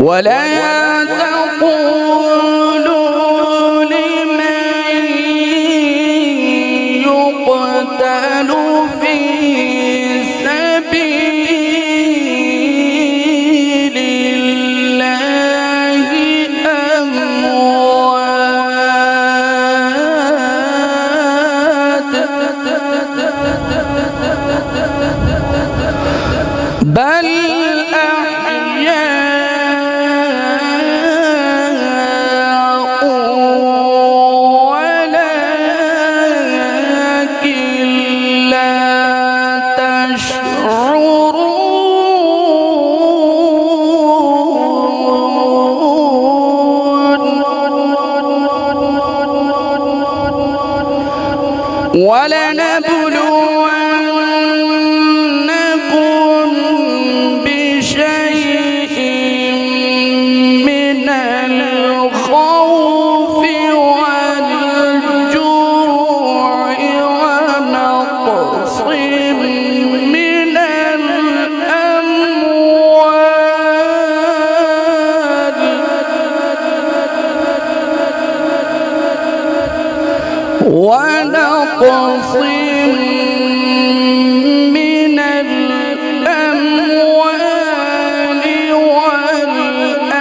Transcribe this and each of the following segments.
ولا تقولوا لمن يقتل في سبيل الله أموات بل ولنبلونكم بشيء من الخوف والجوع نقص من الأموال والأنفس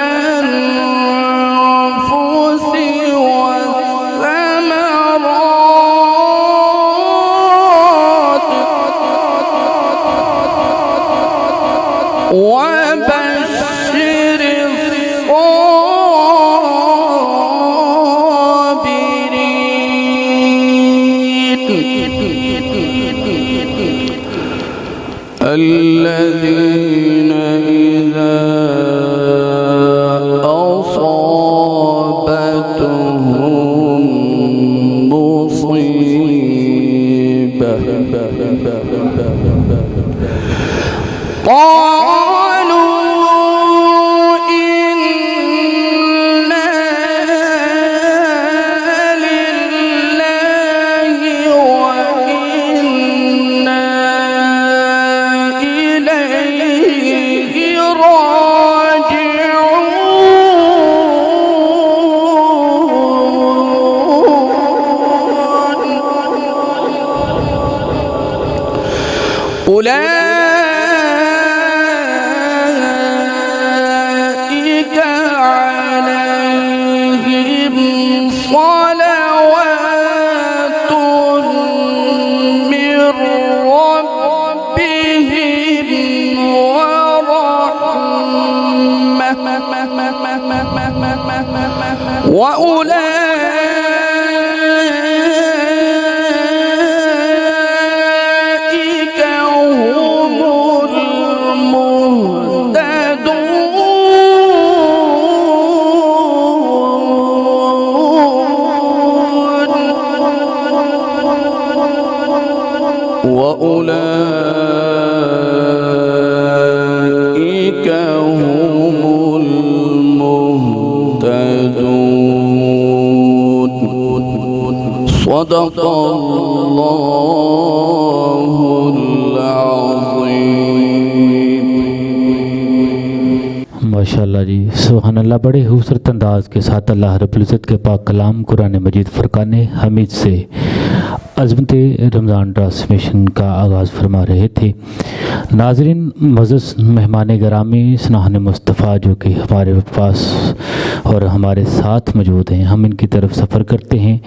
والثمرات وبشر الذين إذا أصابتهم مصيبة قالوا إنا لله وإنا إليه راجعون أولئك عليهم صلوات من ربهم ورحمة وأولئك هم وأولئك هم المهتدون صدق الله العظيم ماشاءاللہ جی، سبحان اللہ، بڑے خوبصورت انداز کے ساتھ اللہ رب العزت کے پاک کلام قرآن مجید فرقان حمید سے عظمت رمضان ٹرانسمیشن کا آغاز فرما رہے تھے۔ ناظرین معزز مہمان گرامی، سناہن مصطفیٰ جو کہ ہمارے پاس اور ہمارے ساتھ موجود ہیں، ہم ان کی طرف سفر کرتے ہیں،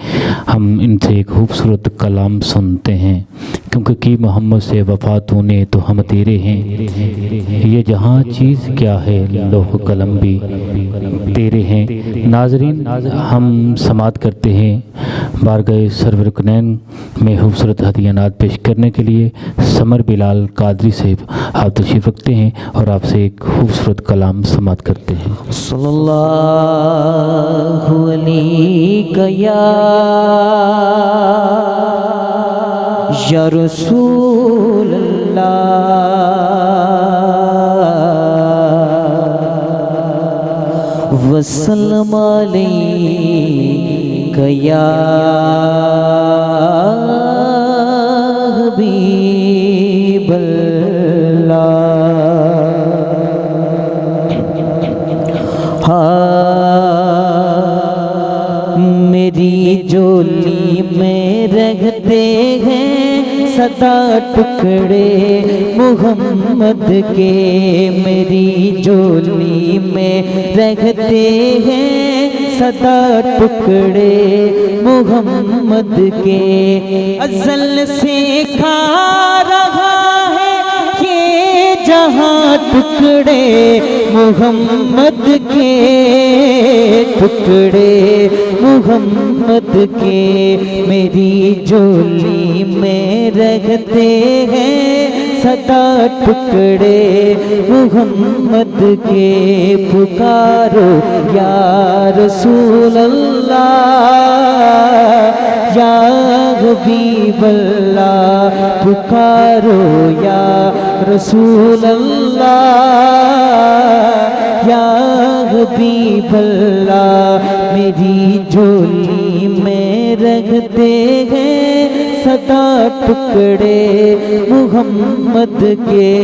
ہم ان سے ایک خوبصورت کلام سنتے ہیں، کیونکہ کی محمد سے وفات نے تو ہم تیرے ہیں، یہ جہاں چیز کیا ہے لوح قلم بھی تیرے ہیں۔ ناظرین ہم سماعت کرتے ہیں بارگاہ سرور کنین میں خوبصورت ہدیانات پیش کرنے کے لیے سمر بلال قادری صاحب آپ تشریف رکھتے ہیں اور آپ سے ایک خوبصورت کلام سماعت کرتے ہیں۔ صلی اللہ علیہ یا رسول اللہ وسلم علیک یا حبیب اللہ۔ میری جولی میں رہتے ہیں صدا ٹکڑے محمد کے، میری جولی میں رہتے ہیں صدا ٹکڑے محمد کے، ازل سے کھا رہا ہے یہ جہاں ٹکڑے محمد کے، ٹکڑے محمد کے، میری جولی میں رہتے ہیں صدا ٹکڑے محمد کے، پکارو یا رسول اللہ یا حبیب اللہ، پکارو یا رسول اللہ یا حبیب اللہ، میری جولی میں رکھتے ہیں صدا ٹکڑے محمد کے،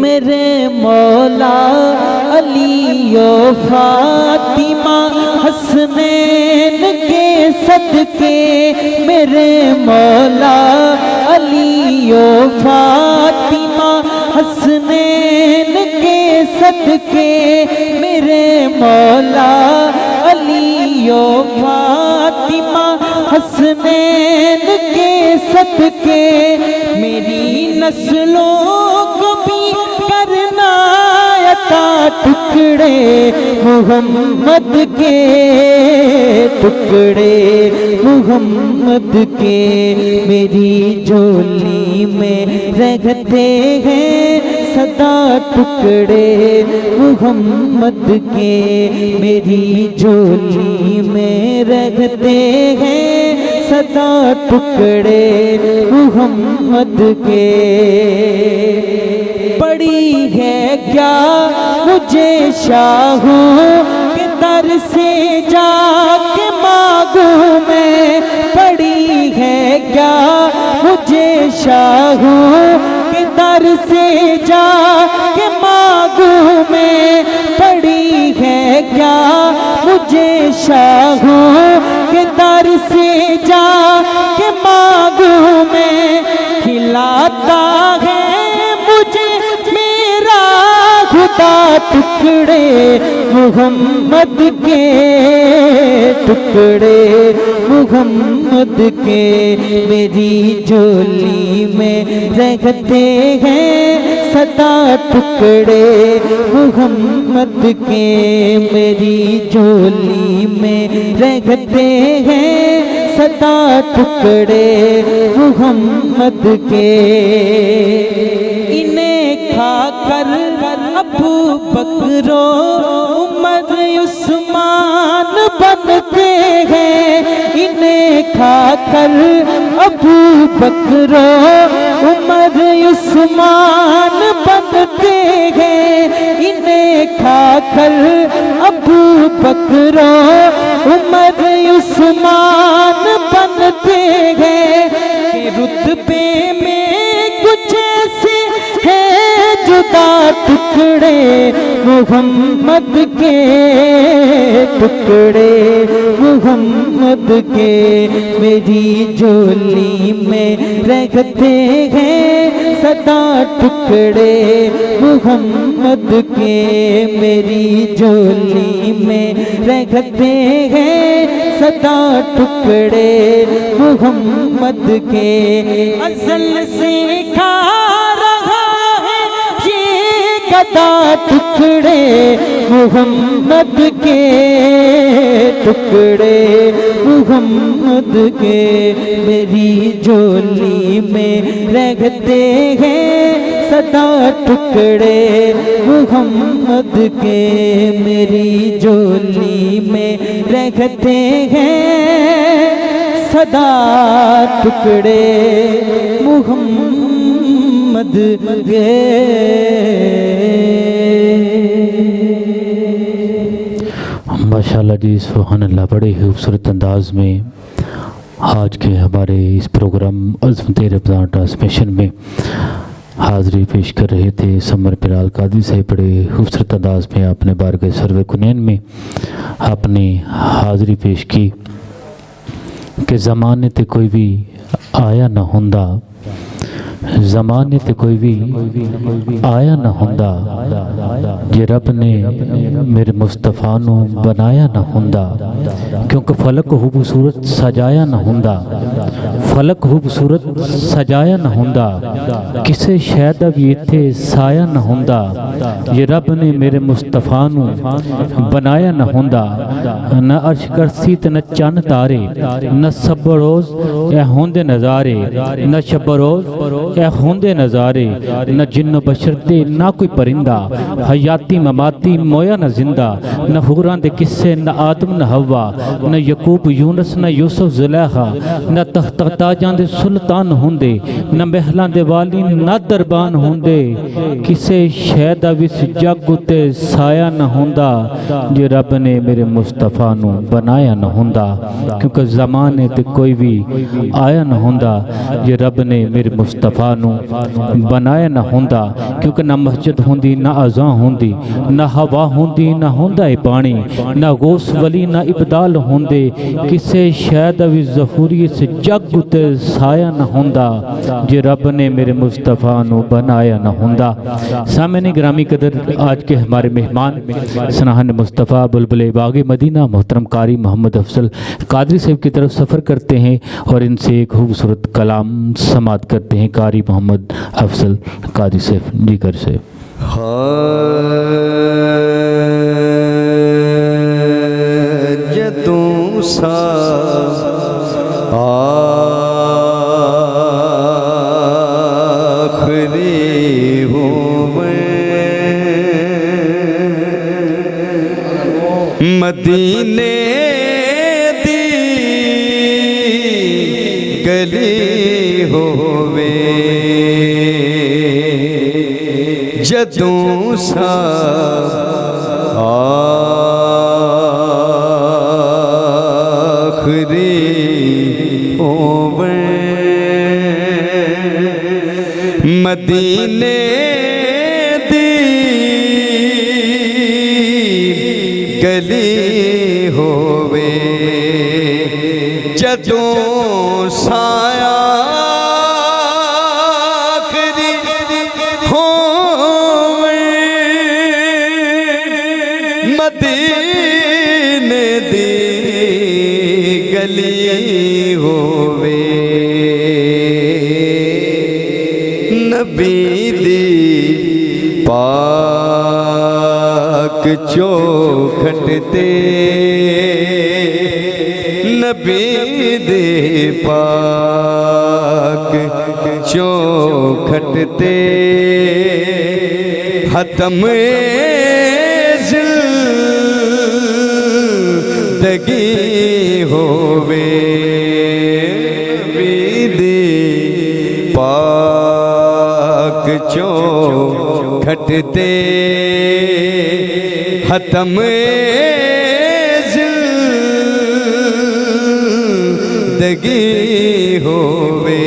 میرے مولا علی و فاطمہ حسنین کے صدقے صدقے میرے مولا علی و فاطمہ حسنین کے صدقے میرے مولا علی و فاطمہ حسنین کے صدقے میری نسلوں کو بھی کرنا عطا ٹکڑے محمد کے ٹکڑے محمد کے میری جھولی میں رہتے ہیں صدا ٹکڑے محمد کے میری جھولی میں رہتے ہیں صدا ٹکڑے محمد کے پڑی ہے کیا مجھے شاہوں کے در سے جا کے مانگوں میں پڑی ہے کیا مجھے شاہوں کے در سے جا کے مانگوں میں پڑی ہے کیا مجھے شاہوں کے در سے جا کے مانگوں میں کھلاتا ہے مجھے میرا خدا ٹکڑے محمد کے ٹکڑے محمد کے میری جھولی میں رہتے ہیں صدا ٹکڑے محمد کے میری جھولی میں رہتے ہیں صدا ٹکڑے محمد کے انہیں کھا کر ابو بکر عمر عثمان بنتے ہیں انہیں کھا کر ابو بکر عمر عثمان بنتے ہیں انہیں کھا کر ابو بکر عمر عثمان بنتے ہیں کہ رتبے میں کچھ ایسے ہیں جدا ٹکڑے محمد کے ٹکڑے محمد کے میری جھولی میں رہتے ہیں صدا ٹکڑے محمد کے میری جھولی میں رہتے ہیں صدا ٹکڑے محمد کے ازل سے کھا رہا ہے یہ گدا ٹکڑے محمد کے ٹکڑے محمد کے میری جھولی میں رہتے ہیں صدا ٹکڑے محمد کے میری جھولی میں رہتے ہیں صدا ٹکڑے محمد کے ماشاءاللہ جی سبحان اللہ بڑے ہی خوبصورت انداز میں آج کے ہمارے اس پروگرام عظمت رمضان ٹرانسمیشن میں حاضری پیش کر رہے تھے سمر بلال قادری سے بڑے خوبصورت انداز میں آپ نے بارگاہ سرور کنین میں اپنی حاضری پیش کی کہ زمانے تے کوئی بھی آیا نہ ہوندا زمانے تے کوئی بھی آیا نہ ہوندا جے رب نے میرے مصطفیٰ نو بنایا نہ ہوندا کیونکہ فلک خوبصورت سجایا نہ ہوندا فلک خوبصورت سجایا نہ ہوندا کسے شاید اب ایتھے سایہ نہ ہوندا جے رب نے میرے مصطفیٰ نو بنایا نہ ہوندا نہ عرش کرسی تے نہ چند تارے نہ سب روز اے ہوندے نظارے نہ شب روز اے ہوندے نظارے نہ جن و بشر تے نہ کوئی پرندہ حیاتی مماتی مویا نہ زندہ نہ حوران دے قصے نہ آدم نہ حوا نہ یعقوب یونس نہ یوسف زلیخا نہ ਤਖਤ ਤਾਜਾਂ ਦੇ ਸੁਲਤਾਨ ਹੁੰਦੇ, ਨਾ ਮਹਿਲਾਂ ਦੇ ਵਾਲੀ ਨਾ ਦਰਬਾਨ ਹੁੰਦੇ, ਕਿਸੇ ਸ਼ੈ ਦਾ ਵੀ ਇਸ ਜੱਗ ਉੱਤੇ ਸਾਇਆ ਨਾ ਹੁੰਦਾ ਜੇ ਰੱਬ ਨੇ ਮੇਰੇ ਮੁਸਤਫਾ ਨੂੰ ਬਣਾਇਆ ਨਾ ਹੁੰਦਾ। ਕਿਉਂਕਿ ਜ਼ਮਾਨੇ ਤੇ ਕੋਈ ਵੀ ਆਇਆ ਨਾ ਹੁੰਦਾ ਜੇ ਰੱਬ ਨੇ ਮੇਰੇ ਮੁਸਤਫਾ ਨੂੰ ਬਣਾਇਆ ਨਾ ਹੁੰਦਾ। ਕਿਉਂਕਿ ਨਾ ਮਸਜਿਦ ਹੁੰਦੀ, ਨਾ ਅਜ਼ਾਂ ਹੁੰਦੀ, ਨਾ ਹਵਾ ਹੁੰਦੀ, ਨਾ ਹੁੰਦਾ ਏ ਪਾਣੀ, ਨਾ ਗੌਸ ਵਲੀ ਨਾ ਇਬਦਾਲ ਹੁੰਦੇ, ਕਿਸੇ ਸ਼ੈ ਦਾ ਵੀ ਜ਼ਹੂਰੀ ਇਸ ਜੱਗ ਉੱਤੇ ਸਾਇਆ ਨਾ ਹੁੰਦਾ ਜੇ رب نے میرے مصطفیٰ نو بنایا نہ ہوندا۔ سامعین گرامی قدر، آج کے ہمارے مہمان سناہن مصطفیٰ بلبل باغ مدینہ محترم قاری محمد افضل قادری صاحب کی طرف سفر کرتے ہیں اور ان سے ایک خوبصورت کلام سماعت کرتے ہیں۔ قاری محمد افضل قادری صاحب جی کر سے جدوں سا آخری ہوئے مدینے دی گلی ہوئے جدوں سا آخری ہوئے مدینے دی گلی ہوئے جدوں سایہ مدینے دی گلی ہووے نبی دی پاک چوکھٹ تے نبی دی پاک چوکھٹ تے ختم زندگی ہووے بیدی پاک چوکھٹ تے ختم زندگی ہووے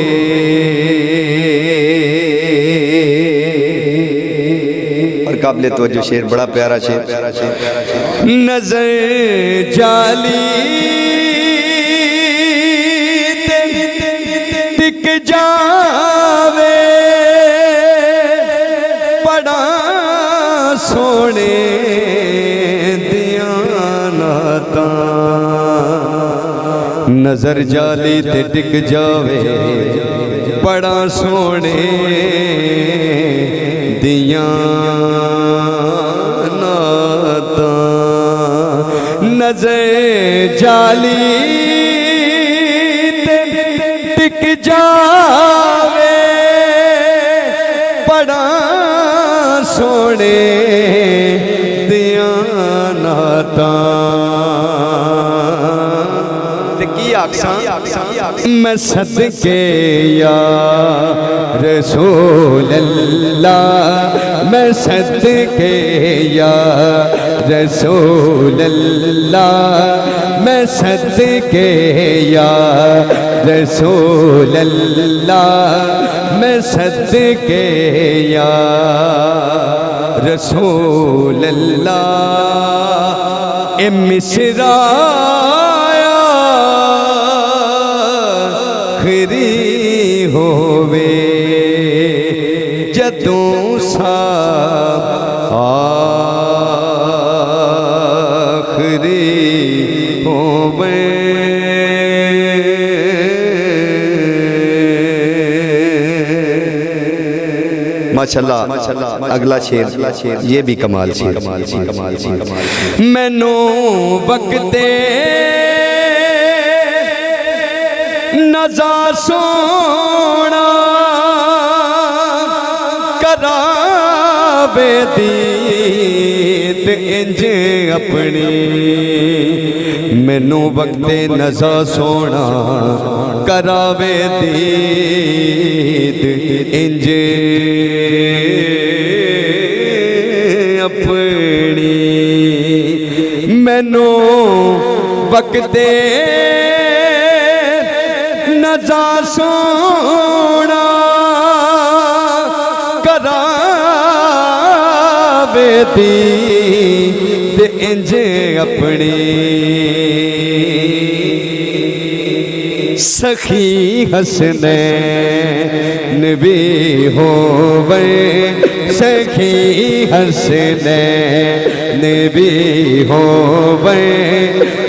اور قابل توجہ شعر بڑا پیارا شعر نظر جالی ٹک جاوے بڑا سونے دیانتاں نظر جالی ٹک جاوے بڑا سونے دیانتاں نظر جالی ٹک جاوے بڑا سونے دیانتاں کی آکساں میں صدقے یا رسول اللہ میں صدقے یا رسول اللہ میں صدقے یا رسول اللہ میں صدقے یا رسول اللہ اے مصرا آخری ہووے جدوں سا آخری ہووے ماشاءاللہ اگلا شعر یہ بھی کمال شعر میں نو وقتے نظر سونا کرابے دیت انج اپنی مینو وقت نزا سونا کراوے دید انج اپنی مینو وقت نزا سونا کراوے دید انج اپنی سخی حسنین بھی ہووے سخی حسنین بھی ہووے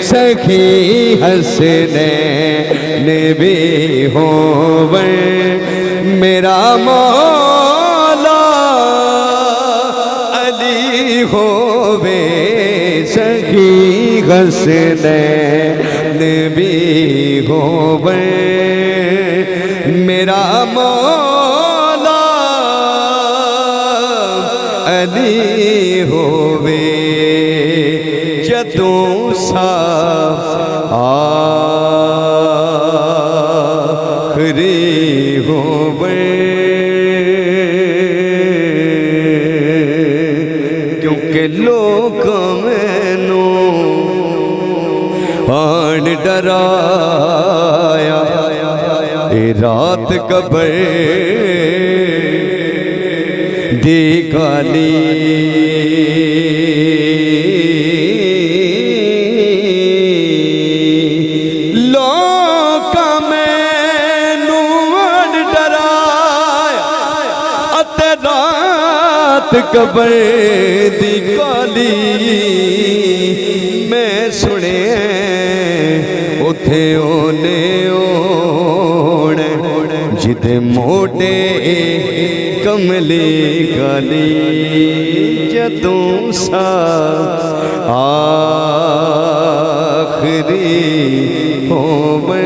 سخی حسنین بھی ہووے میرا مولا علی ہووے سخی حسنین بھی ہووے میرا مولا علی ہووے جدوں سا آخری ہووے کیونکہ لوگ مینوں آن ڈرایا اے رات قبر دی کالی لوگ مینوں آن ڈرایا اتے رات قبر دی کالی میں سنے اتھے اونے اونے جدے موٹے کملی گالی جدوں سا آخری ہووے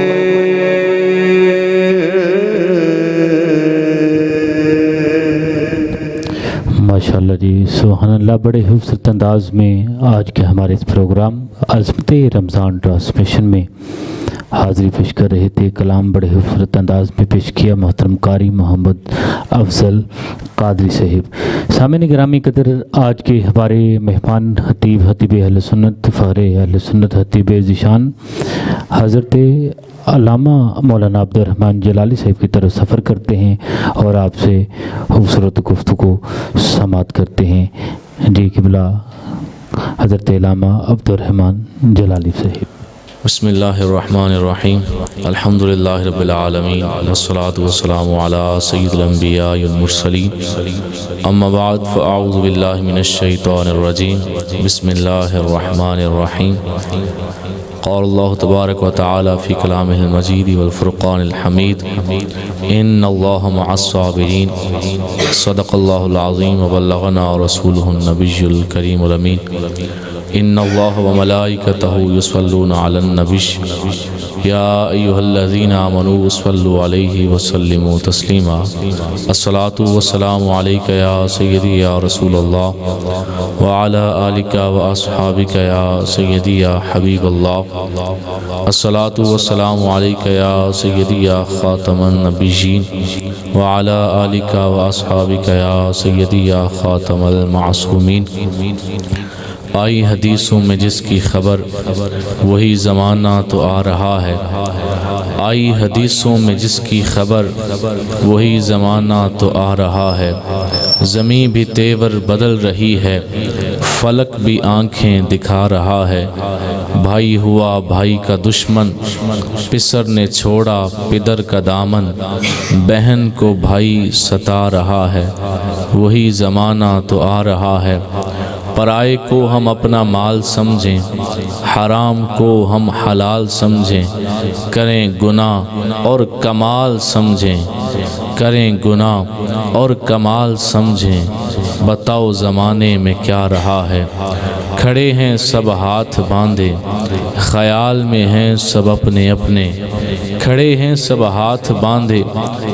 ماشاءاللہ جی سبحان اللہ، بڑے خوبصورت انداز میں آج کے ہمارے اس پروگرام عظمت رمضان ٹرانسمیشن میں حاضری پیش کر رہے تھے۔ کلام بڑے خوبصورت انداز میں پیش کیا محترم قاری محمد افضل قادری صاحب۔ سامعین گرامی قدر، آج کے ہمارے مہمان خطیب اہل سنت فخر اہل سنت خطیب ذیشان حضرت علامہ مولانا عبدالرحمن جلالی صاحب کی طرف سفر کرتے ہیں اور آپ سے خوبصورت گفتگو سماعت کرتے ہیں۔ جی قبلہ حضرت علامہ عبدالرحمن جلالی صاحب۔ بسم اللہ الرحمن الرحیم، الحمدللہ رب العالمین، والصلاة والسلام علی سید الانبیاء والمرسلین، اما بعد فاعوذ باللہ من الشیطان الرجیم، بسم اللہ الرحمن الرحیم۔ قال اللہ تبارک و تعالی فی کلامہ المجید والفرقان الحمید، ان اللہ مع الصابرین، صدق اللہ العظیم وبلغنا رسولہ النبی الکریم الامین۔ ان اللہ وملائکتہ یصلون علی النبی یا ایہا الذین آمنوا صلوا علیہ وسلموا تسلیما۔ الصلاۃ والسلام علیک یا سیدی یا رسول اللہ وعلی آلک واصحابک یا سیدی یا حبیب اللہ۔ الصلاۃ والسلام علیک یا سیدی یا خاتم النبیین وعلی آلک واصحابک یا سیدی یا خاتم المعصومین۔ آئی حدیثوں میں جس کی خبر وہی زمانہ تو آ رہا ہے، آئی حدیثوں میں جس کی خبر وہی زمانہ تو آ رہا ہے۔ زمین بھی تیور بدل رہی ہے، فلک بھی آنکھیں دکھا رہا ہے۔ بھائی ہوا بھائی کا دشمن، پسر نے چھوڑا پدر کا دامن، بہن کو بھائی ستا رہا ہے۔ وہی زمانہ تو آ رہا ہے، پرائے کو ہم اپنا مال سمجھیں، حرام کو ہم حلال سمجھیں، کریں گناہ اور کمال سمجھیں، کریں گناہ اور کمال سمجھیں۔ بتاؤ زمانے میں کیا رہا ہے، کھڑے ہیں سب ہاتھ باندھے، خیال میں ہیں سب اپنے اپنے، کھڑے ہیں سب ہاتھ باندھے،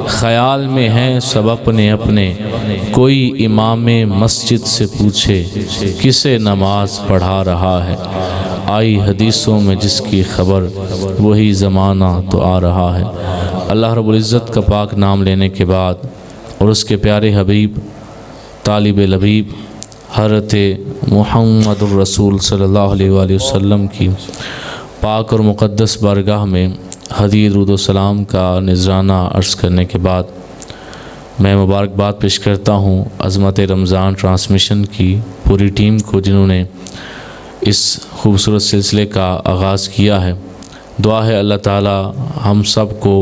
خیال میں ہیں سب اپنے اپنے، کوئی امام مسجد سے پوچھے کسے نماز پڑھا رہا ہے، آئی حدیثوں میں جس کی خبر وہی زمانہ تو آ رہا ہے۔ اللہ رب العزت کا پاک نام لینے کے بعد اور اس کے پیارے حبیب طالب لبیب حضرت محمد الرسول صلی اللہ علیہ وآلہ وسلم کی پاک اور مقدس بارگاہ میں حدیث درود و سلام کا نذرانہ عرض کرنے کے بعد میں مبارکباد پیش کرتا ہوں عظمت رمضان ٹرانسمیشن کی پوری ٹیم کو، جنہوں نے اس خوبصورت سلسلے کا آغاز کیا ہے۔ دعا ہے اللہ تعالی ہم سب کو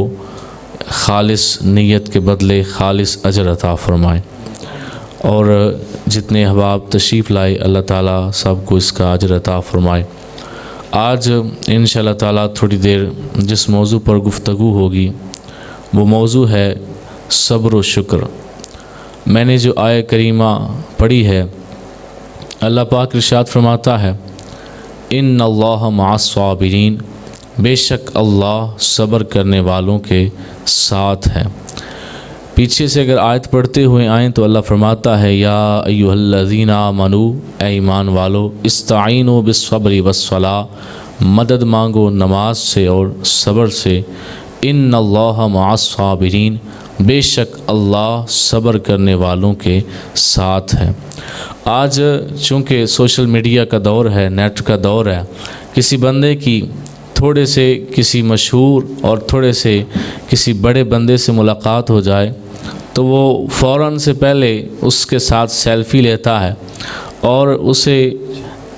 خالص نیت کے بدلے خالص اجر عطا فرمائے، اور جتنے احباب تشریف لائے اللہ تعالیٰ سب کو اس کا اجر عطا فرمائے۔ آج انشاءاللہ تعالیٰ تھوڑی دیر جس موضوع پر گفتگو ہوگی وہ موضوع ہے صبر و شکر۔ میں نے جو آیہ کریمہ پڑھی ہے، اللہ پاک ارشاد فرماتا ہے ان اللہ مع الصابرین، بے شک اللہ صبر کرنے والوں کے ساتھ ہے۔ پیچھے سے اگر آیت پڑھتے ہوئے آئیں تو اللہ فرماتا ہے یا ایھا الذین آمنوا، اے ایمان والو، استعینوا بالصبر والصلاۃ، مدد مانگو نماز سے اور صبر سے، ان اللہ مع الصابرین، بے شک اللہ صبر کرنے والوں کے ساتھ ہے۔ آج چونکہ سوشل میڈیا کا دور ہے، نیٹ کا دور ہے، کسی بندے کی تھوڑے سے کسی مشہور اور تھوڑے سے کسی بڑے بندے سے ملاقات ہو جائے تو وہ فوراً سے پہلے اس کے ساتھ سیلفی لیتا ہے اور اسے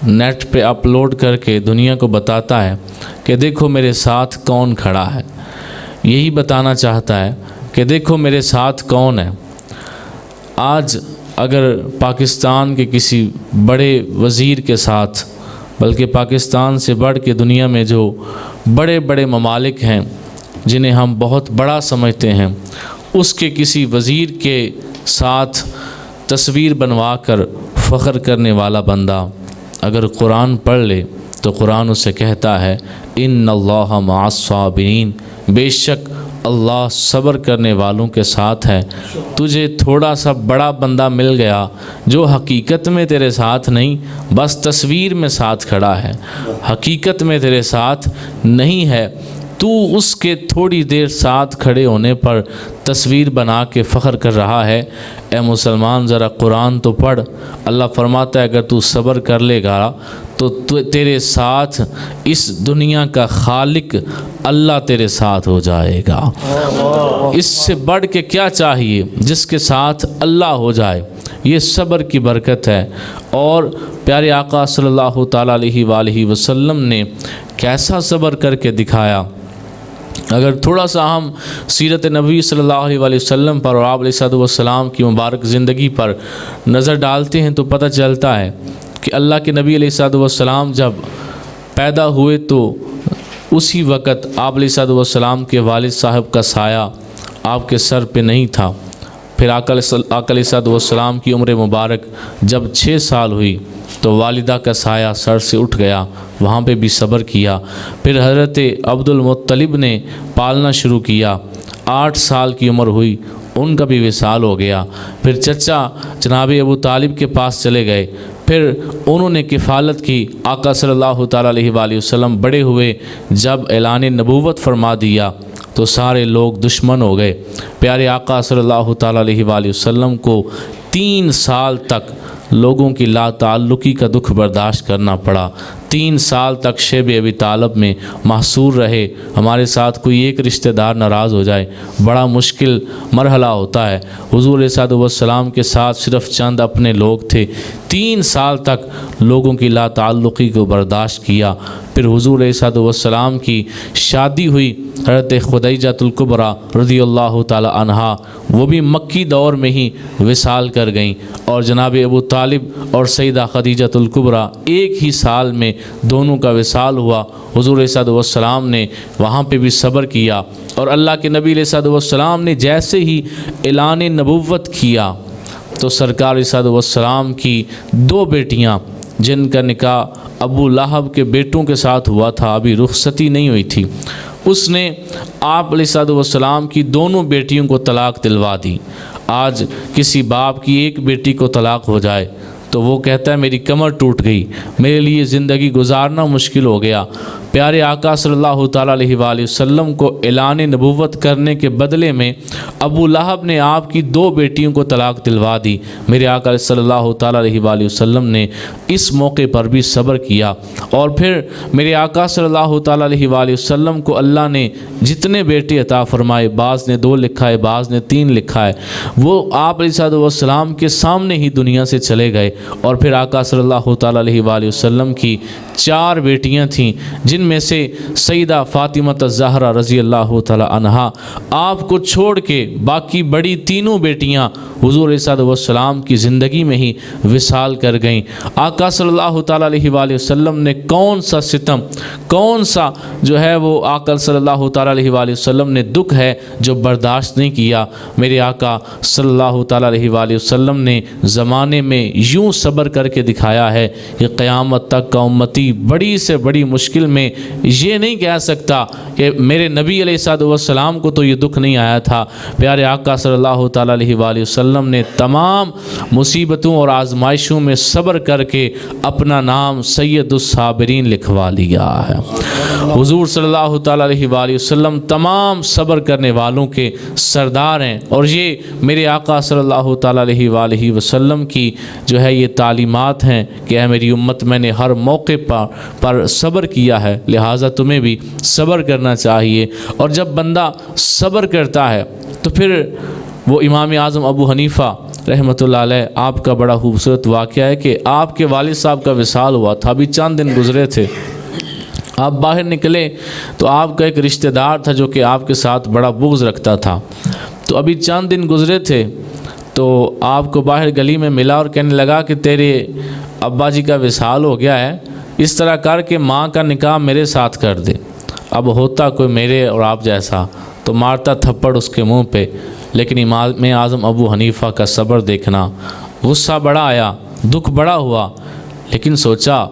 نیٹ پہ اپلوڈ کر کے دنیا کو بتاتا ہے کہ دیکھو میرے ساتھ کون کھڑا ہے، یہی بتانا چاہتا ہے کہ دیکھو میرے ساتھ کون ہے۔ آج اگر پاکستان کے کسی بڑے وزیر کے ساتھ، بلکہ پاکستان سے بڑھ کے دنیا میں جو بڑے بڑے ممالک ہیں جنہیں ہم بہت بڑا سمجھتے ہیں، اس کے کسی وزیر کے ساتھ تصویر بنوا کر فخر کرنے والا بندہ اگر قرآن پڑھ لے تو قرآن اسے کہتا ہے ان اللہ مع الصابرین، بے شک اللہ صبر کرنے والوں کے ساتھ ہے۔ تجھے تھوڑا سا بڑا بندہ مل گیا جو حقیقت میں تیرے ساتھ نہیں، بس تصویر میں ساتھ کھڑا ہے، حقیقت میں تیرے ساتھ نہیں ہے، تو اس کے تھوڑی دیر ساتھ کھڑے ہونے پر تصویر بنا کے فخر کر رہا ہے۔ اے مسلمان ذرا قرآن تو پڑھ۔ اللہ فرماتا ہے اگر تو صبر کر لے گا تو تیرے ساتھ اس دنیا کا خالق اللہ تیرے ساتھ ہو جائے گا۔ اس سے بڑھ کے کیا چاہیے جس کے ساتھ اللہ ہو جائے؟ یہ صبر کی برکت ہے۔ اور پیارے آقا صلی اللہ تعالیٰ علیہ وآلہ وسلم نے کیسا صبر کر کے دکھایا۔ اگر تھوڑا سا ہم سیرت نبی صلی اللہ علیہ وآلہ وسلم پر اور آپ علیہ السلام کی مبارک زندگی پر نظر ڈالتے ہیں تو پتہ چلتا ہے کہ اللہ کے نبی علیہ السلام جب پیدا ہوئے تو اسی وقت آپ علیہ السلام کے والد صاحب کا سایہ آپ کے سر پہ نہیں تھا۔ پھر آقا علیہ السلام کی عمر مبارک جب 6 سال ہوئی تو والدہ کا سایہ سر سے اٹھ گیا، وہاں پہ بھی صبر کیا۔ پھر حضرت عبد المطلب نے پالنا شروع کیا، 8 سال کی عمر ہوئی، ان کا بھی وصال ہو گیا۔ پھر چچا جناب ابو طالب کے پاس چلے گئے، پھر انہوں نے کفالت کی۔ آقا صلی اللہ تعالیٰ علیہ وآلہ وسلم بڑے ہوئے، جب اعلان نبوت فرما دیا تو سارے لوگ دشمن ہو گئے۔ پیارے آقا صلی اللہ تعالیٰ علیہ وآلہ وسلم کو 3 سال تک لوگوں کی لا تعلقی کا دکھ برداشت کرنا پڑا۔ 3 سال تک شیب ابی طالب میں محصور رہے۔ ہمارے ساتھ کوئی ایک رشتہ دار ناراض ہو جائے بڑا مشکل مرحلہ ہوتا ہے۔ حضور علیہ السلام کے ساتھ صرف چند اپنے لوگ تھے۔ 3 سال تک لوگوں کی لا تعلقی کو برداشت کیا۔ پھر حضور علیہ السلام کی شادی ہوئی حضرت خدیجہ الکبریٰ رضی اللہ تعالی عنہا، وہ بھی مکی دور میں ہی وصال کر گئیں، اور جناب ابو طالب اور سیدہ خدیجہ الکبریٰ ایک ہی سال میں دونوں کا وصال ہوا۔ حضور علیہ السلام نے وہاں پہ بھی صبر کیا، اور اللہ کے نبی علیہ السلام نے جیسے ہی اعلان نبوت کیا تو سرکار علیہ السلام کی 2 بیٹیاں جن کا نکاح ابو لہب کے بیٹوں کے ساتھ ہوا تھا، ابھی رخصتی نہیں ہوئی تھی، اس نے آپ علیہ السلام کی دونوں بیٹیوں کو طلاق دلوا دی۔ آج کسی باپ کی ایک بیٹی کو طلاق ہو جائے تو وہ کہتا ہے میری کمر ٹوٹ گئی، میرے لیے زندگی گزارنا مشکل ہو گیا۔ پیارے آقا صلی اللہ تعالیٰ علیہ وآلہ وسلم کو اعلان نبوت کرنے کے بدلے میں ابو لہب نے آپ کی 2 بیٹیوں کو طلاق دلوا دی۔ میرے آقا صلی اللہ تعالیٰ علیہ وآلہ وسلم نے اس موقع پر بھی صبر کیا، اور پھر میرے آقا صلی اللہ تعالیٰ علیہ وآلہ وسلم کو اللہ نے جتنے بیٹے عطا فرمائے، بعض نے 2 لکھا ہے، بعض نے 3 لکھا ہے، وہ آپ علیہ السلام کے سامنے ہی دنیا سے چلے گئے۔ اور پھر آقا صلی اللہ تعالیٰ علیہ وآلہ وسلم کی 4 بیٹیاں تھیں، جن میں سے سیدہ فاطمہ الزہرا رضی اللہ تعالیٰ عنہا آپ کو چھوڑ کے باقی بڑی 3 بیٹیاں حضور علیہ السلام کی زندگی میں ہی وصال کر گئیں۔ آقا صلی اللہ تعالیٰ علیہ وآلہ وسلم نے کون سا ستم، کون سا جو ہے وہ آقا صلی اللہ تعالیٰ علیہ وآلہ وسلم نے دکھ ہے جو برداشت نہیں کیا۔ میرے آقا صلی اللہ تعالیٰ علیہ وآلہ وسلم نے زمانے میں یوں صبر کر کے دکھایا ہے کہ قیامت تک کا امتی بڑی سے بڑی مشکل میں یہ نہیں کہہ سکتا کہ میرے نبی علیہ السلام کو تو یہ دکھ نہیں آیا تھا۔ پیارے آقا صلی اللہ تعالیٰ علیہ وآلہ وسلم نے تمام مصیبتوں اور آزمائشوں میں صبر کر کے اپنا نام سید الصابرین لکھوا لیا ہے۔ حضور صلی اللہ تعالیٰ علیہ وآلہ وسلم تمام صبر کرنے والوں کے سردار ہیں، اور یہ میرے آقا صلی اللہ تعالیٰ علیہ وآلہ وسلم کی جو ہے یہ تعلیمات ہیں کہ اے میری امت، میں نے ہر موقع پر صبر کیا ہے، لہٰذا تمہیں بھی صبر کرنا چاہیے۔ اور جب بندہ صبر کرتا ہے تو پھر وہ امام اعظم ابو حنیفہ رحمۃ اللہ علیہ، آپ کا بڑا خوبصورت واقعہ ہے کہ آپ کے والد صاحب کا وصال ہوا تھا، ابھی چند دن گزرے تھے۔ آپ باہر نکلے تو آپ کا ایک رشتہ دار تھا جو کہ آپ کے ساتھ بڑا بغض رکھتا تھا، تو ابھی چند دن گزرے تھے تو آپ کو باہر گلی میں ملا اور کہنے لگا کہ تیرے ابا جی کا وصال ہو گیا ہے، اس طرح کر کے ماں کا نکاح میرے ساتھ کر دے۔ اب ہوتا کوئی میرے اور آپ جیسا تو مارتا تھپڑ اس کے منہ پہ، لیکن امام اعظم ابو حنیفہ کا صبر دیکھنا، غصہ بڑا آیا، دکھ بڑا ہوا، لیکن سوچا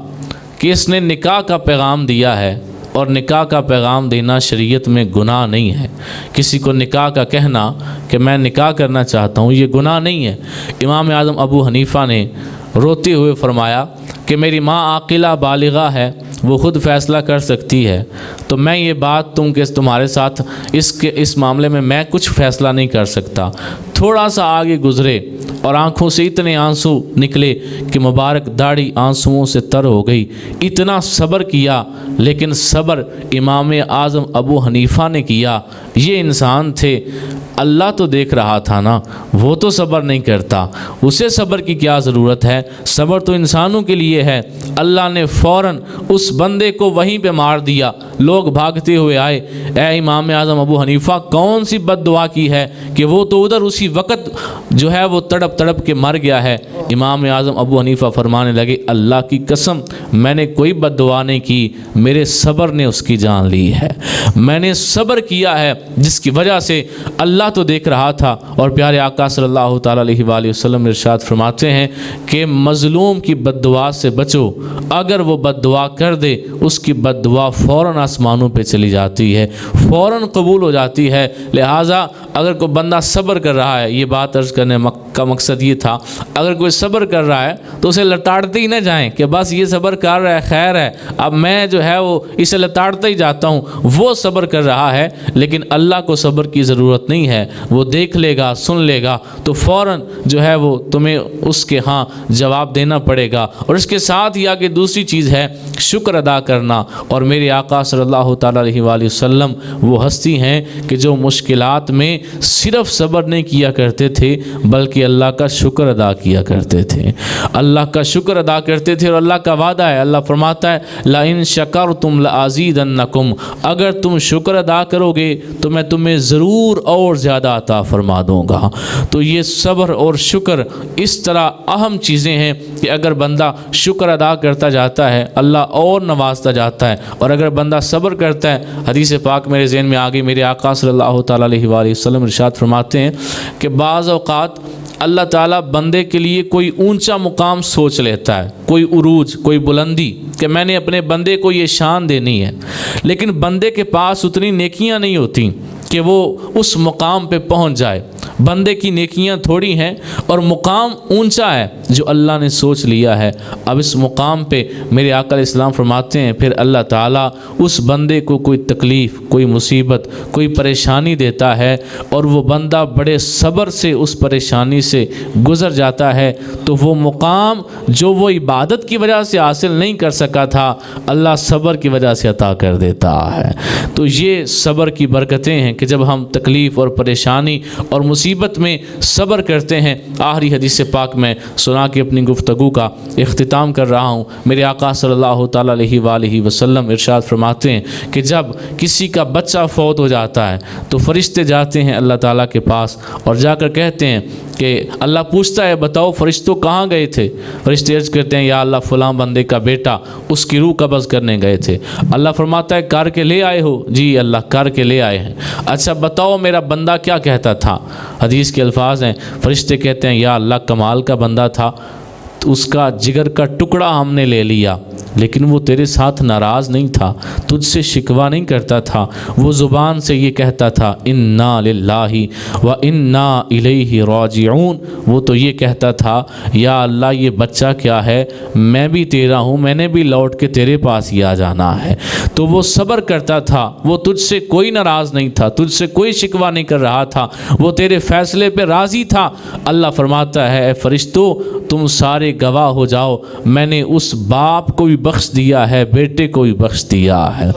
کہ اس نے نکاح کا پیغام دیا ہے، اور نکاح کا پیغام دینا شریعت میں گناہ نہیں ہے۔ کسی کو نکاح کا کہنا کہ میں نکاح کرنا چاہتا ہوں، یہ گناہ نہیں ہے۔ امام اعظم ابو حنیفہ نے روتے ہوئے فرمایا کہ میری ماں عاقلہ بالغہ ہے، وہ خود فیصلہ کر سکتی ہے، تو میں یہ بات تمہارے ساتھ اس معاملے میں کچھ فیصلہ نہیں کر سکتا۔ تھوڑا سا آگے گزرے اور آنکھوں سے اتنے آنسو نکلے کہ مبارک داڑھی آنسوؤں سے تر ہو گئی۔ اتنا صبر کیا، لیکن صبر امام اعظم ابو حنیفہ نے کیا۔ یہ انسان تھے، اللہ تو دیکھ رہا تھا نا، وہ تو صبر نہیں کرتا، اسے صبر کی کیا ضرورت ہے؟ صبر تو انسانوں کے لیے ہے۔ اللہ نے فوراً اس بندے کو وہیں پہ مار دیا۔ لوگ بھاگتے ہوئے آئے، اے امام اعظم ابو حنیفہ، کون سی بد دعا کی ہے کہ وہ تو ادھر اسی وقت جو ہے وہ تڑپ تڑپ کے مر گیا ہے؟ امام اعظم ابو حنیفہ فرمانے لگے، اللہ کی قسم میں نے کوئی بد دعا نہیں کی، میرے صبر نے اس کی جان لی ہے، میں نے صبر کیا ہے جس کی وجہ سے اللہ تو دیکھ رہا تھا۔ اور پیارے آقا صلی اللہ تعالیٰ علیہ وآلہ وسلم ارشاد فرماتے ہیں کہ مظلوم کی بد دعا سے بچو، اگر وہ بد دعا کر دے اس کی بد دعا فوراً آسمانوں پہ چلی جاتی ہے، فوراً قبول ہو جاتی ہے۔ لہٰذا اگر کوئی بندہ صبر کر رہا ہے، یہ بات عرض کرنے کا مقصد یہ تھا، اگر کوئی صبر کر رہا ہے تو اسے لتاڑتے ہی نہ جائیں کہ بس یہ صبر کر رہا ہے، خیر ہے، اب میں جو ہے وہ اسے لتاڑتا ہی جاتا ہوں۔ وہ صبر کر رہا ہے، لیکن اللہ کو صبر کی ضرورت نہیں ہے، وہ دیکھ لے گا، سن لے گا، تو فوراً جو ہے وہ تمہیں اس کے ہاں جواب دینا پڑے گا۔ اور اس کے ساتھ ہی آگے دوسری چیز ہے شکر ادا کرنا۔ اور میرے آقا صلی اللہ تعالیٰ علیہ وآلہ وسلم وہ ہستی ہیں کہ جو مشکلات میں صرف صبر نہیں کیا کرتے تھے بلکہ اللہ کا شکر ادا کیا کرتے تھے، اللہ کا شکر ادا کرتے تھے۔ اور اللہ کا وعدہ ہے، اللہ فرماتا ہے لَإِن شَكَرْتُمْ لَأَزِيدَنَّكُمْ، اگر تم شکر ادا کرو گے تو میں تمہیں ضرور اور زیادہ عطا فرما دوں گا۔ تو یہ صبر اور شکر اس طرح اہم چیزیں ہیں کہ اگر بندہ شکر ادا کرتا جاتا ہے اللہ اور نوازتا جاتا ہے، اور اگر بندہ صبر کرتا ہے، حدیث پاک میرے ذہن میں آ گئی، میرے آقا صلی اللہ تعالیٰ علیہ وآلہ وسلم ارشاد فرماتے ہیں کہ بعض اوقات اللہ تعالیٰ بندے کے لیے کوئی اونچا مقام سوچ لیتا ہے، کوئی عروج، کوئی بلندی، کہ میں نے اپنے بندے کو یہ شان دینی ہے، لیکن بندے کے پاس اتنی نیکیاں نہیں ہوتی کہ وہ اس مقام پہ پہنچ جائے۔ بندے کی نیکیاں تھوڑی ہیں اور مقام اونچا ہے جو اللہ نے سوچ لیا ہے۔ اب اس مقام پہ میرے آقا علیہ السلام فرماتے ہیں پھر اللہ تعالیٰ اس بندے کو کوئی تکلیف، کوئی مصیبت، کوئی پریشانی دیتا ہے اور وہ بندہ بڑے صبر سے اس پریشانی سے گزر جاتا ہے، تو وہ مقام جو وہ عبادت کی وجہ سے حاصل نہیں کر سکا تھا، اللہ صبر کی وجہ سے عطا کر دیتا ہے۔ تو یہ صبر کی برکتیں ہیں کہ جب ہم تکلیف اور پریشانی اور مصیبت میں صبر کرتے ہیں۔ آخری حدیث پاک میں سنا کے اپنی گفتگو کا اختتام کر رہا ہوں۔ میرے آقا صلی اللہ تعالیٰ علیہ وآلہ وسلم ارشاد فرماتے ہیں کہ جب کسی کا بچہ فوت ہو جاتا ہے تو فرشتے جاتے ہیں اللہ تعالیٰ کے پاس اور جا کر کہتے ہیں کہ اللہ پوچھتا ہے بتاؤ فرشتوں کہاں گئے تھے؟ فرشتے عرض کرتے ہیں یا اللہ فلاں بندے کا بیٹا اس کی روح قبض کرنے گئے تھے۔ اللہ فرماتا ہے کر کے لے آئے ہو؟ جی اللہ کر کے لے آئے ہیں۔ اچھا بتاؤ میرا بندہ کیا کہتا تھا؟ حدیث کے الفاظ ہیں، فرشتے کہتے ہیں یا اللہ کمال کا بندہ تھا، تو اس کا جگر کا ٹکڑا ہم نے لے لیا، لیکن وہ تیرے ساتھ ناراض نہیں تھا، تجھ سے شکوہ نہیں کرتا تھا، وہ زبان سے یہ کہتا تھا انا للہ و انا الیہ راجعون، وہ تو یہ کہتا تھا یا اللہ یہ بچہ کیا ہے، میں بھی تیرا ہوں، میں نے بھی لوٹ کے تیرے پاس ہی آ جانا ہے۔ تو وہ صبر کرتا تھا، وہ تجھ سے کوئی ناراض نہیں تھا، تجھ سے کوئی شکوہ نہیں کر رہا تھا، وہ تیرے فیصلے پہ راضی تھا۔ اللہ فرماتا ہے اے فرشتوں تم سارے گواہ ہو جاؤ، میں نے اس باپ کو بھی بخش دیا ہے، بیٹے کو بھی بخش دیا ہے۔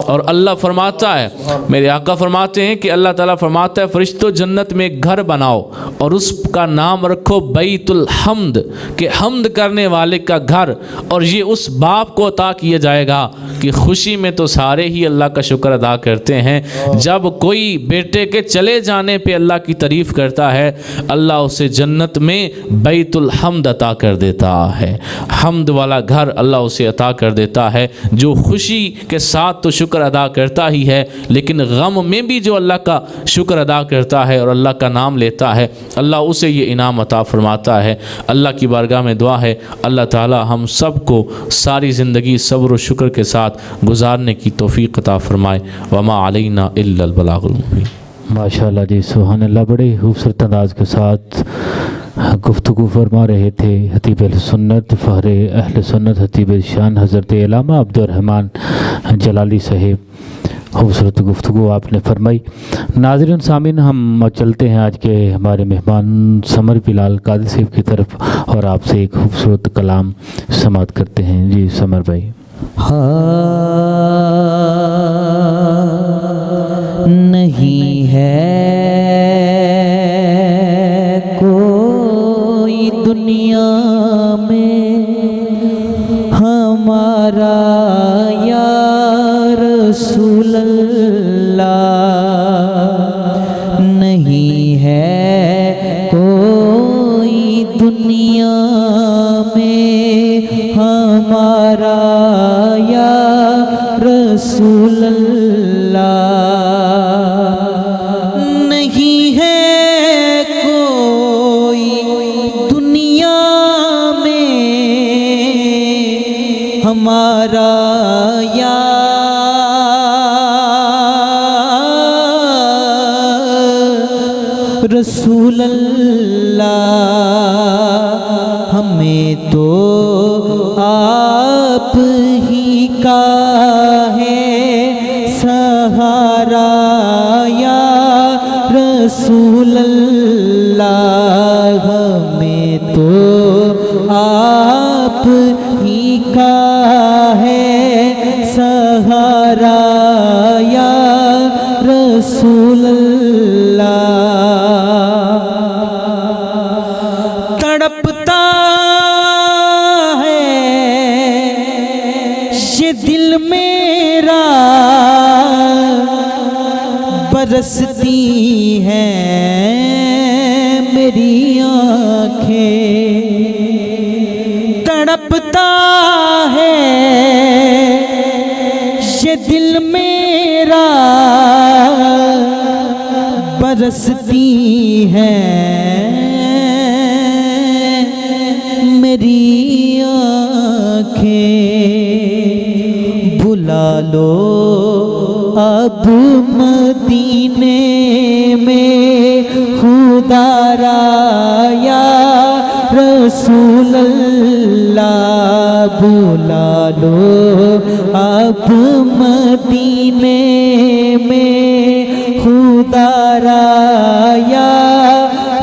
اور اللہ فرماتا ہے، میرے آقا فرماتے ہیں کہ اللہ تعالیٰ فرماتا ہے فرشتوں جنت میں ایک گھر بناؤ اور اس کا نام رکھو بیت الحمد، کہ حمد کرنے والے کا گھر، اور یہ اس باپ کو عطا کیا جائے گا کہ خوشی میں تو سارے ہی اللہ کا شکر ادا کرتے ہیں، جب کوئی بیٹے کے چلے جانے پہ اللہ کی تعریف کرتا ہے اللہ اسے جنت میں بیت الحمد عطا کر دیتا ہے۔ حمد والا گھر اللہ اسے عطا کر دیتا ہے، جو خوشی کے ساتھ تو شکر ادا کرتا ہی ہے، لیکن غم میں بھی جو اللہ کا شکر ادا کرتا ہے اور اللہ کا نام لیتا ہے اللہ اسے یہ انعام عطا فرماتا ہے۔ اللہ کی بارگاہ میں دعا ہے اللہ تعالی ہم سب کو ساری زندگی صبر و شکر کے ساتھ گزارنے کی توفیق عطا فرمائے۔ وما علینا الا البلاغ المبین۔ ماشاءاللہ جی سبحان اللہ، بڑے خوبصورت انداز کے ساتھ گفتگو فرما رہے تھے خطیب اہل سنت، فخر اہل سنت، خطیب شان حضرت علامہ عبد الرحمن جلالی صاحب۔ خوبصورت گفتگو آپ نے فرمائی۔ ناظرین سامعین ہم چلتے ہیں آج کے ہمارے مہمان سمر بلال قادری صاحب کی طرف اور آپ سے ایک خوبصورت کلام سماعت کرتے ہیں۔ جی سمر بھائی۔ نہیں ہے کوئی دنیا میں ہمارا یا رسول اللہ، نہیں ہے کوئی دنیا میں ہمارا یا رسول اللہ، نہیں ہے کوئی دنیا میں ہمارا یا رسول اللہ، ہمیں تو آپ ہی کا ہے سہارا یا رسول اللہ، ہمیں تو آپ ہی کا ہے سہارا یا رسول اللہ۔ تڑپتا ہے یہ دل میرا، برستی ہیں میری آنکھیں، تڑپتا ہے یہ دل میرا، برستی ہیں لو اب مدینے میں خدا را یا رسول اللہ بلا لو اب مدینے میں خدا را یا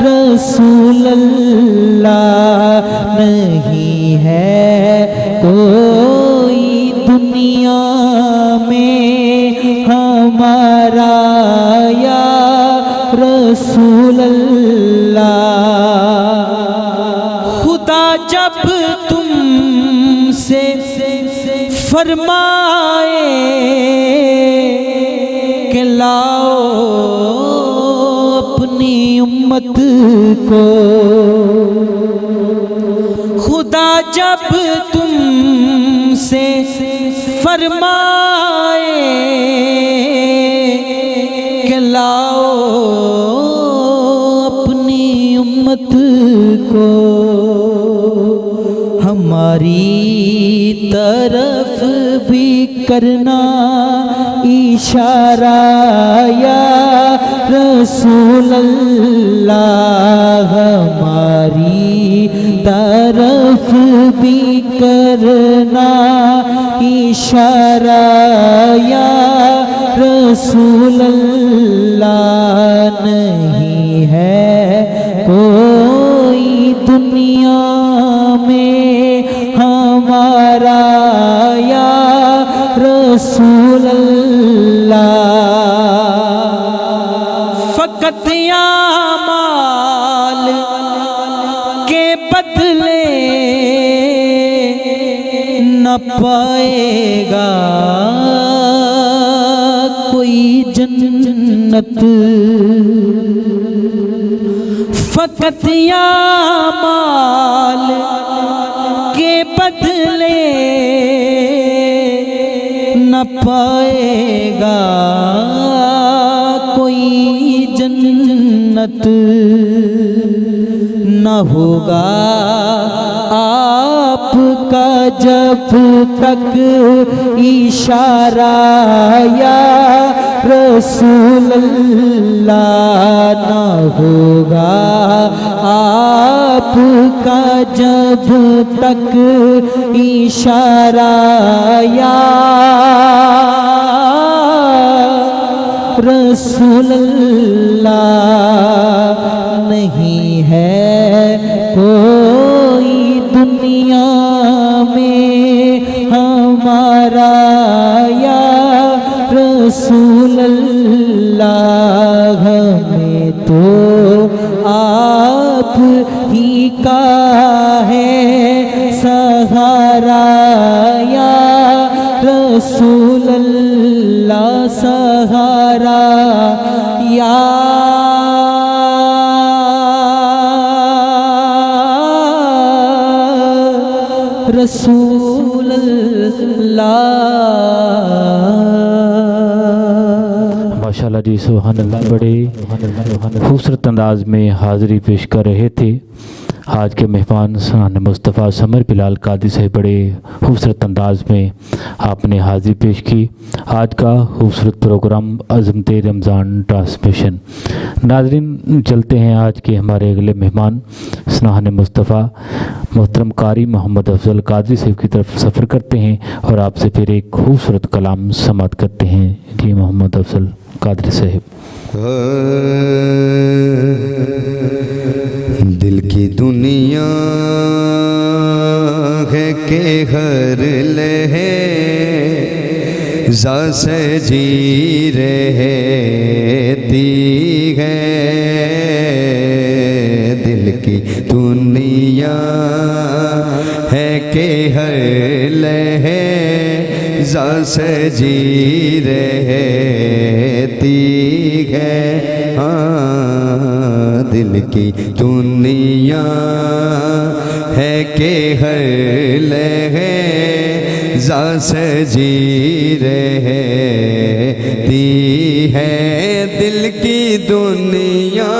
رسول اللہ نہیں ہے کوئی دنیا میں ہمارا یا رسول اللہ خدا جب تم سے فرمائے کہ لاؤ اپنی امت کو خدا جب تم سے فرمائے کہ لاؤ اپنی امت کو ہماری طرف بھی کرنا اشارہ یا رسول اللہ ہماری طرف بھی کرنا اشارہ یا رسول اللہ نہیں ہے کوئی دنیا میں ہمارا یا رسول اللہ فقط اعمال کے بدلے نہ پائے گا کوئی جنت فقط اعمال کے بدلے نہ پائے گا کوئی جنت نہ ہوگا آپ کا جب تک اشارہ یا رسول اللہ نہ ہوگا آپ کا جب تک اشارہ یا رسول اللہ نہیں ہے کوئی دنیا میں ہمارا یا رسول اللہ ہمیں تو آپ ہی کا ہے سہارا یا رسول اللہ سہارا یا رسول اللہ ماشاءاللہ جی سبحان اللہ بڑے خوبصورت انداز میں حاضری پیش کر رہے تھے آج کے مہمان سنان مصطفیٰ سمر بلال قادری سے بڑے خوبصورت انداز میں آپ نے حاضری پیش کی آج کا خوبصورت پروگرام عظمت رمضان ٹرانسمیشن ناظرین چلتے ہیں آج کے ہمارے اگلے مہمان سنان مصطفیٰ محترم قاری محمد افضل قادری صاحب کی طرف سفر کرتے ہیں اور آپ سے پھر ایک خوبصورت کلام سماعت کرتے ہیں جی محمد افضل قادری صاحب دل کی دنیا ہے کہ ہر لحظہ سے جی رہتی ہے دل کی دنیا ہے کہ ہر لحظہ سے جی رہتی ہے دل کی دنیا ہے کہ ہر لحظہ سے جی رہتی ہے دل کی دنیا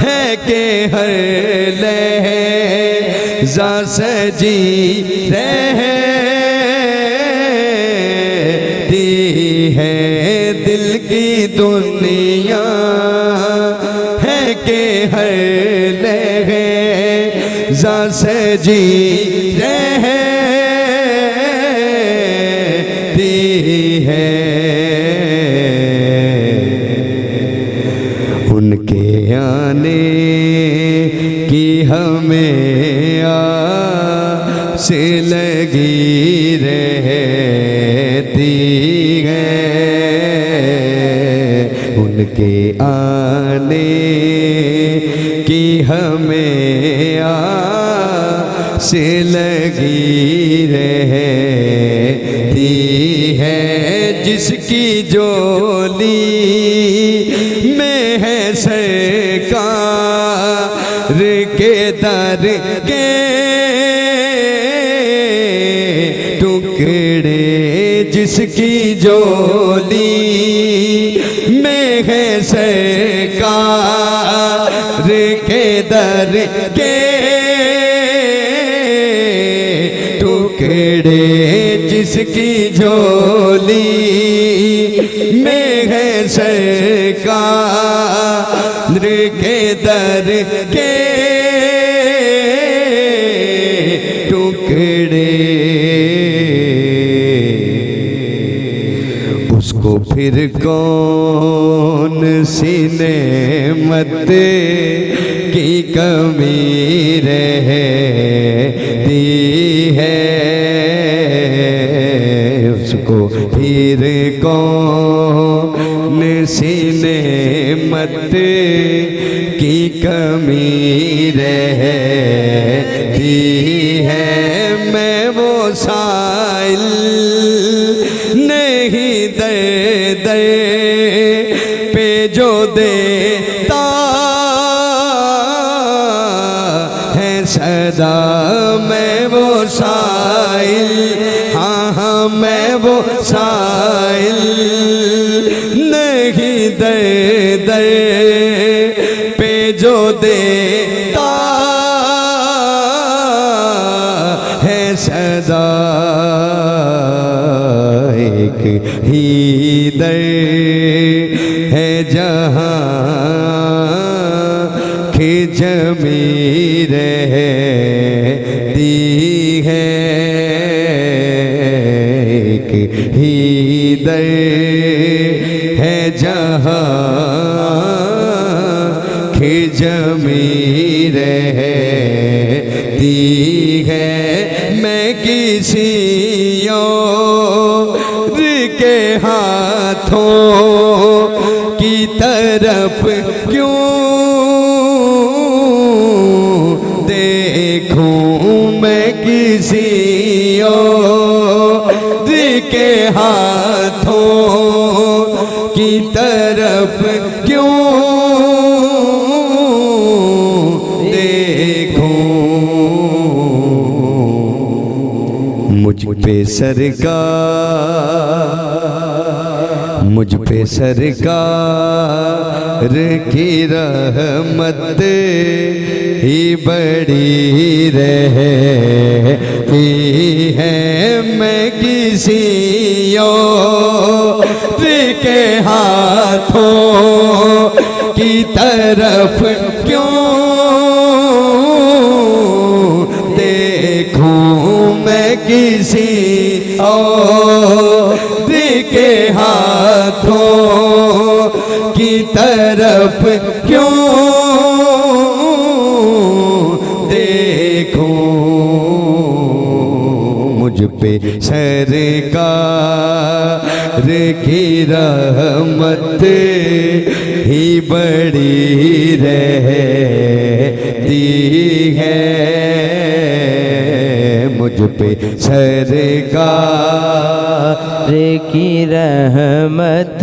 ہے کہ ہر لحظہ سے جی رہتی دنیا ہے کہ ہر لحظہ سے جی رہتی ہے ان کے آنے کی ہمیں آس لگی رہتی ہے ان کے آنے کی ہمیں آس لگی رہتی ہے جس کی جولی میں ہے سرکار کے در کے ٹکڑے جس کی جولی میں ہے سرکار کے در کے ٹکڑے جس کی جولی میں ہے سرکار کے در کے ٹکڑے اس کو پھر کون سی نعمت کی کمی رہتی ہے اس کو پھر کون سی نعمت کی کمی رہتی ہے میں وہ سائل نہیں در در پہ جو دیتا ہے صدا میں وہ سائل ہاں میں وہ سائل نہیں در در پہ جو دیتا ہے صدا ایک ہی در ہے جہاں کہ جمی رہتی ہے ایک ہی در ہے جہاں کہ جمی رہتی ہے میں کسی اور کے ہاتھوں کی طرف کیوں دیکھوں میں کسی اور کے ہاتھوں کی طرف کیوں دیکھوں مجھ پہ سرکار کی رحمت ہی بڑی رہتی ہے میں کسی اور کے ہاتھوں کی طرف کیوں دیکھوں میں کسی اور کے ہاتھوں کی طرف کیوں دیکھوں مجھ پہ سرکار کی رحمت ہی بڑی رہتی ہے مجھ پہ سرکار کی رحمت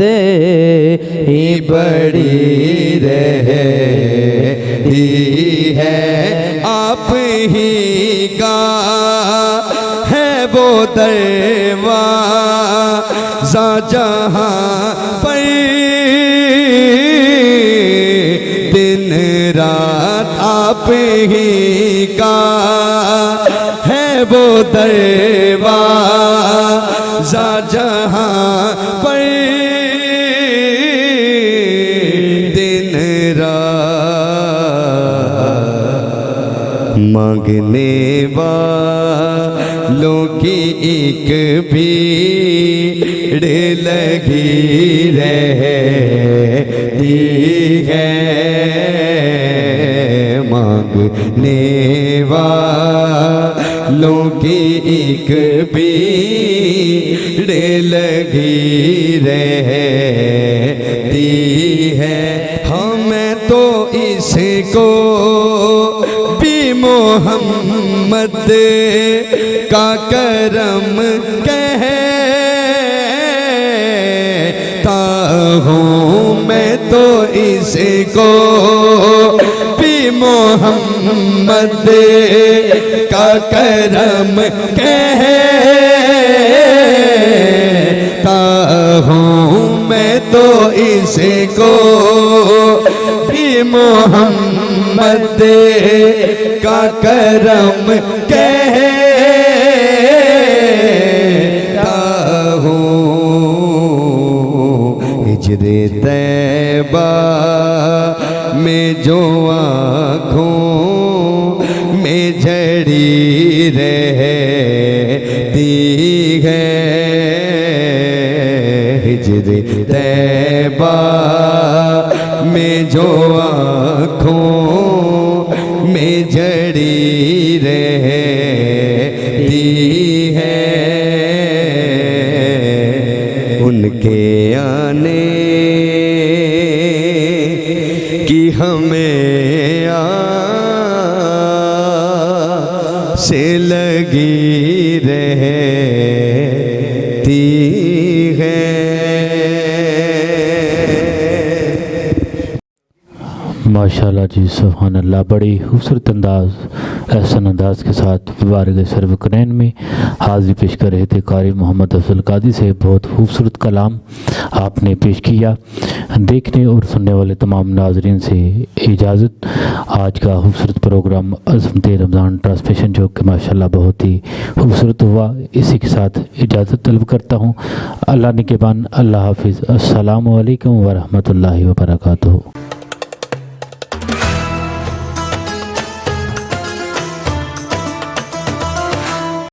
ہی بڑی رہتی ہے آپ ہی کا ہے وہ دروازہ جہاں پر دن رات آپ ہی کا ہے وہ دروازہ جہاں پر مانگنے والوں کی ایک بھیڑ لگی رہتی ہے، مانگنے والوں کی ایک بھیڑ لگی رہتی ہے۔ ہمیں تو اس کو بھی محمد کا کرم کہتا ہوں، میں تو اس کو بھی محمد کا کرم کہتا ہوں، میں تو اس کو بھی محمد کا کرم کہتا ہوں۔ ہجر طیبہ میں جو آنکھوں میں جھڑی رہتی ہے، ہجر طیبہ میں جو آنکھوں میں جھڑی رہتی ہے، ان کے آنے کی ہمیں سے لگی رہتی ہے۔ ماشاءاللہ جی، سبحان اللہ، بڑی خوبصورت انداز، احسن انداز کے ساتھ بارگاہ سرورکنین میں حاضری پیش کر رہے تھے قاری محمد افضل قادری سے۔ بہت خوبصورت کلام آپ نے پیش کیا۔ دیکھنے اور سننے والے تمام ناظرین سے اجازت۔ آج کا خوبصورت پروگرام عظمت رمضان ٹرانسمیشن جو کہ ماشاءاللہ بہت ہی خوبصورت ہوا، اسی کے ساتھ اجازت طلب کرتا ہوں۔ اللہ نگہبان، اللہ حافظ، السلام علیکم ورحمۃ اللہ وبرکاتہ۔